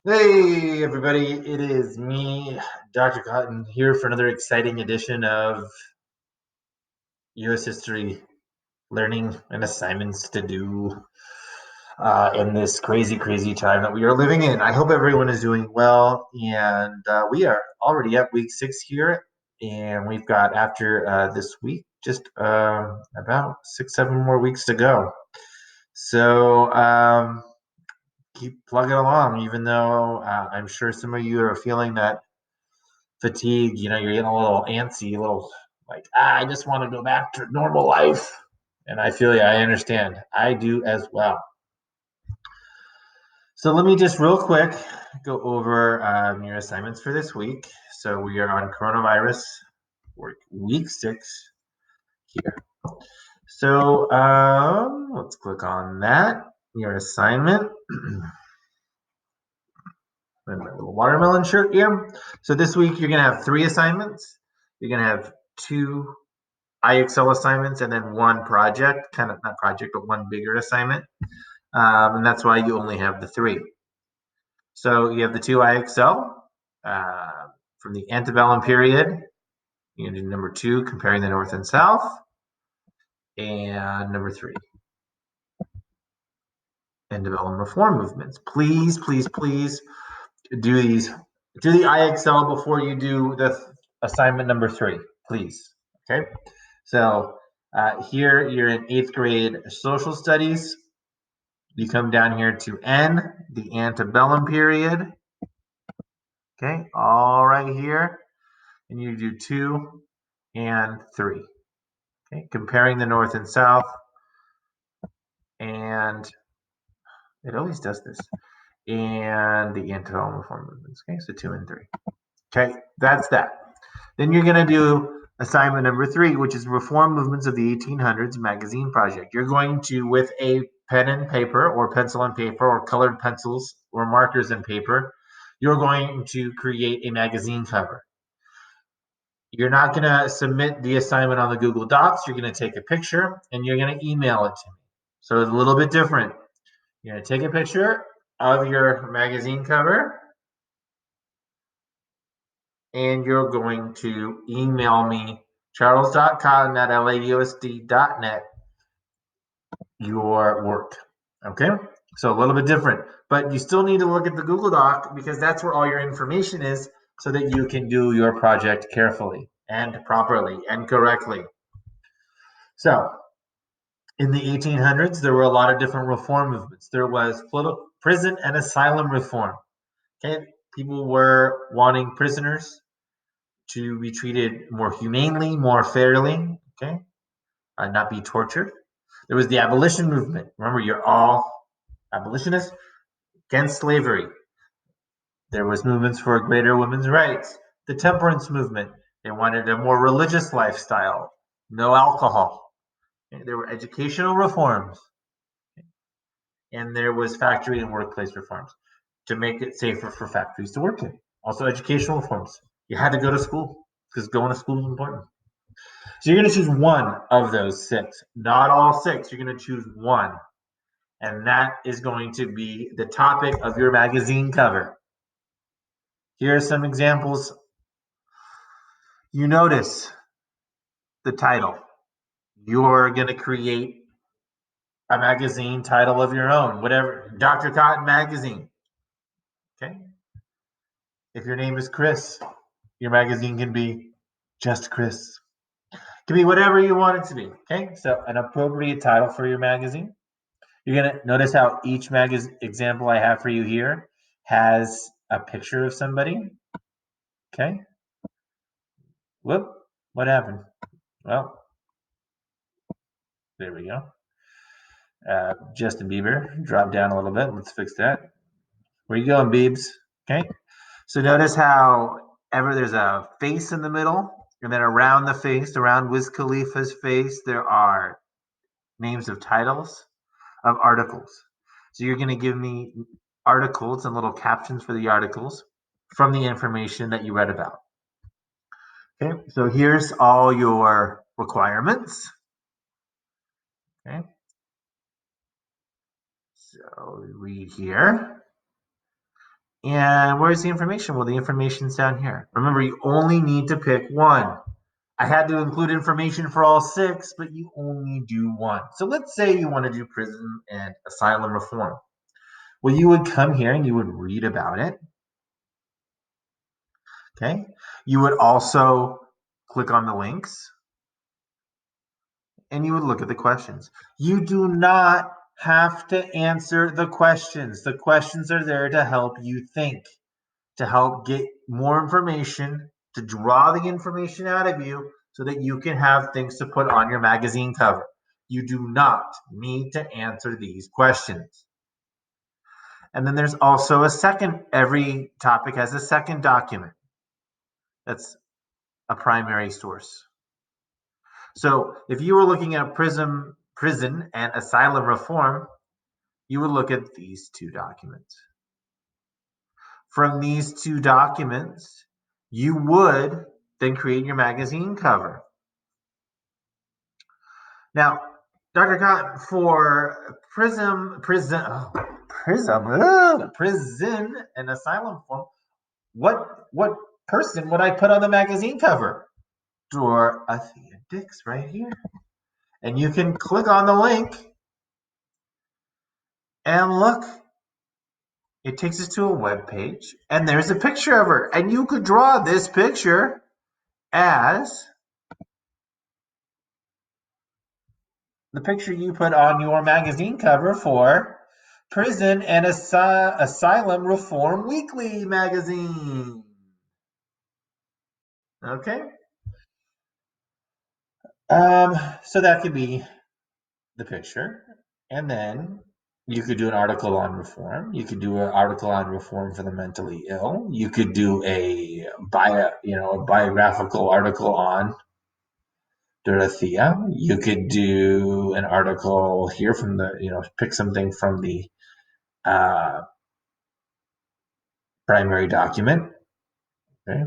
Hey, everybody, it is me, Dr. Cotton, here for another exciting edition of U.S. History learning and assignments to do in this crazy, crazy time that we are living in. I hope everyone is doing well, and we are already at week 6 here, and we've got after this week just about 6, 7 more weeks to go. So, keep plugging along, even though I'm sure some of you are feeling that fatigue, you're getting a little antsy, a little like, I just want to go back to normal life. And I feel you, I understand. I do as well. So let me just real quick go over your assignments for this week. So we are on coronavirus week 6 here. So let's click on that. Your assignment. My little watermelon shirt here. So this week you're gonna have 3 assignments. You're gonna have 2 IXL assignments and then 1 project, kind of not project, but 1 bigger assignment. And that's why you only have the 3. So you have the 2 IXL from the antebellum period. You can do number 2, comparing the North and South, and number 3, antebellum reform movements. Please, please, please do these. Do the IXL before you do the assignment number 3, please. Okay. So here you're in 8th grade social studies. You come down here to N, the antebellum period. Okay, all right here. And you do 2 and 3. Okay, comparing the North and South. And it always does this. And the antebellum reform movements. Okay, so 2 and 3. Okay, that's that. Then you're going to do assignment number 3, which is reform movements of the 1800s magazine project. You're going to, with a pen and paper or pencil and paper or colored pencils or markers and paper, you're going to create a magazine cover. You're not going to submit the assignment on the Google Docs. You're going to take a picture and you're going to email it to me. So it's a little bit different. You're going to take a picture of your magazine cover and you're going to email me charles.cotton@lausd.net your work. Okay? So a little bit different, but you still need to look at the Google Doc because that's where all your information is so that you can do your project carefully and properly and correctly. So, in the 1800s, there were a lot of different reform movements. There was prison and asylum reform. Okay, people were wanting prisoners to be treated more humanely, more fairly. Okay, not be tortured. There was the abolition movement. Remember, you're all abolitionists against slavery. There was movements for greater women's rights. The temperance movement. They wanted a more religious lifestyle, no alcohol. Okay, there were educational reforms, and there was factory and workplace reforms to make it safer for factories to work in. Also, educational reforms. You had to go to school because going to school is important. So you're going to choose one of those 6, not all 6. You're going to choose one, and that is going to be the topic of your magazine cover. Here are some examples. You notice the title. You're going to create a magazine title of your own, whatever, Dr. Cotton Magazine. Okay. If your name is Chris, your magazine can be just Chris. It can be whatever you want it to be. Okay. So an appropriate title for your magazine. You're going to notice how each magazine example I have for you here has a picture of somebody. Okay. Whoop. What happened? Well, there we go. Justin Bieber dropped down a little bit. Let's fix that. Where you going, Biebs? Okay. So notice how ever there's a face in the middle, and then around the face, around Wiz Khalifa's face, there are names of titles of articles. So you're going to give me articles and little captions for the articles from the information that you read about. Okay, so here's all your requirements. Okay, so read here. And where's the information? Well, the information's down here. Remember, you only need to pick one. I had to include information for all 6, but you only do one. So let's say you want to do prison and asylum reform. Well, you would come here and you would read about it. Okay. You would also click on the links and you would look at the questions. You do not have to answer the questions. The questions are there to help you think, to help get more information, to draw the information out of you so that you can have things to put on your magazine cover. You do not need to answer these questions. And then there's also a second, every topic has a second document. That's a primary source. So if you were looking at prison and asylum reform, you would look at these 2 documents. From these 2 documents, you would then create your magazine cover. Now, Dr. Cotton, for prison and asylum form, what person would I put on the magazine cover? Dorothea Dix right here. And you can click on the link and look. It takes us to a web page, and there's a picture of her. And you could draw this picture as the picture you put on your magazine cover for Prison and Asylum Reform Weekly magazine. Okay. So that could be the picture. And then you could do an article on reform. You could do an article on reform for the mentally ill. You could do a biographical article on Dorothea. You could do an article here from pick something from the uh, primary document. Okay.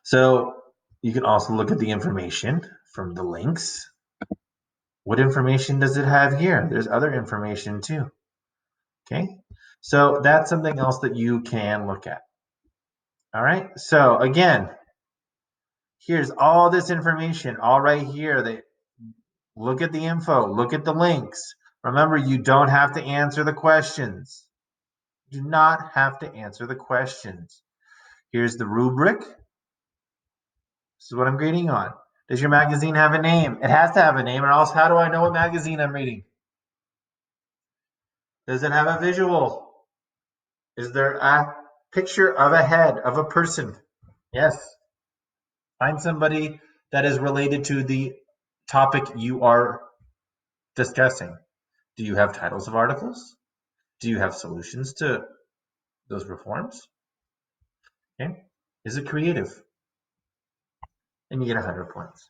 So you can also look at the information from the links. What information does it have here? There's other information too. Okay. So that's something else that you can look at. All right. So again, here's all this information all right here. Look at the info, look at the links. Remember, you don't have to answer the questions. You do not have to answer the questions. Here's the rubric. This is what I'm grading on. Does your magazine have a name? It has to have a name, or else how do I know what magazine I'm reading? Does it have a visual? Is there a picture of a head, of a person? Yes. Find somebody that is related to the topic you are discussing. Do you have titles of articles? Do you have solutions to those reforms? Okay. Is it creative? And you get 100 points.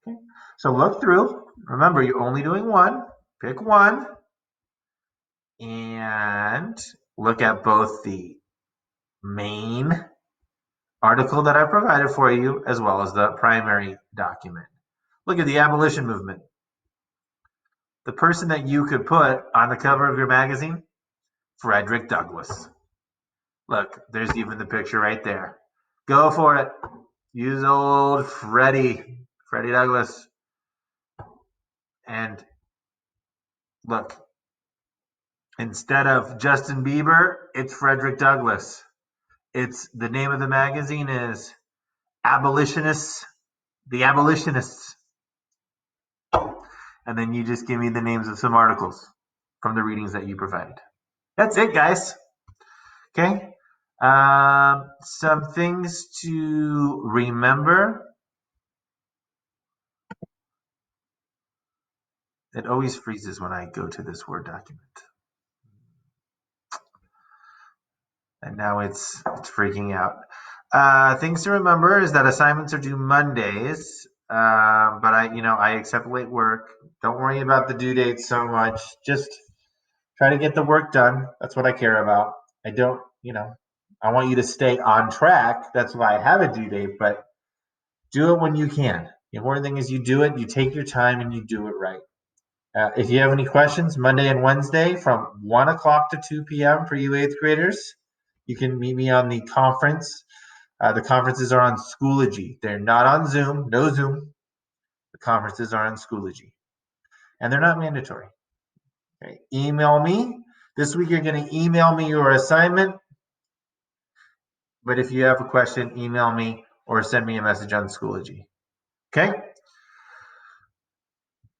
Okay. So look through. Remember, you're only doing one. Pick one. And look at both the main article that I provided for you as well as the primary document. Look at the abolition movement. The person that you could put on the cover of your magazine, Frederick Douglass. Look, there's even the picture right there. Go for it. Use old Freddie Douglass. And look, instead of Justin Bieber, it's Frederick Douglass. It's the name of the magazine is Abolitionists, The Abolitionists. And then you just give me the names of some articles from the readings that you provided. That's it, guys. Okay. Some things to remember. It always freezes when I go to this Word document. And now it's freaking out. Things to remember is that assignments are due Mondays, but I accept late work. Don't worry about the due date so much. Just try to get the work done. That's what I care about. I don't, I want you to stay on track. That's why I have a due date, but do it when you can. The important thing is you do it, you take your time, and you do it right. If you have any questions, Monday and Wednesday from 1 o'clock to 2 p.m. for you 8th graders, you can meet me on the conference. The conferences are on Schoology. They're not on Zoom. No Zoom. The conferences are on Schoology. And they're not mandatory. Okay. Email me. This week you're going to email me your assignment. But if you have a question, email me or send me a message on Schoology. Okay?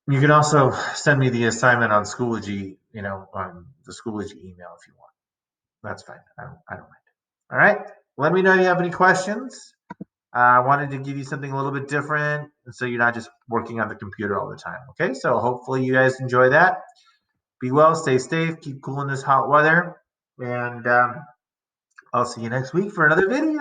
You can also send me the assignment on Schoology, on the Schoology email if you want. That's fine. I don't mind. All right. Let me know if you have any questions. I wanted to give you something a little bit different so you're not just working on the computer all the time. Okay. So hopefully you guys enjoy that. Be well, stay safe, keep cool in this hot weather. And I'll see you next week for another video.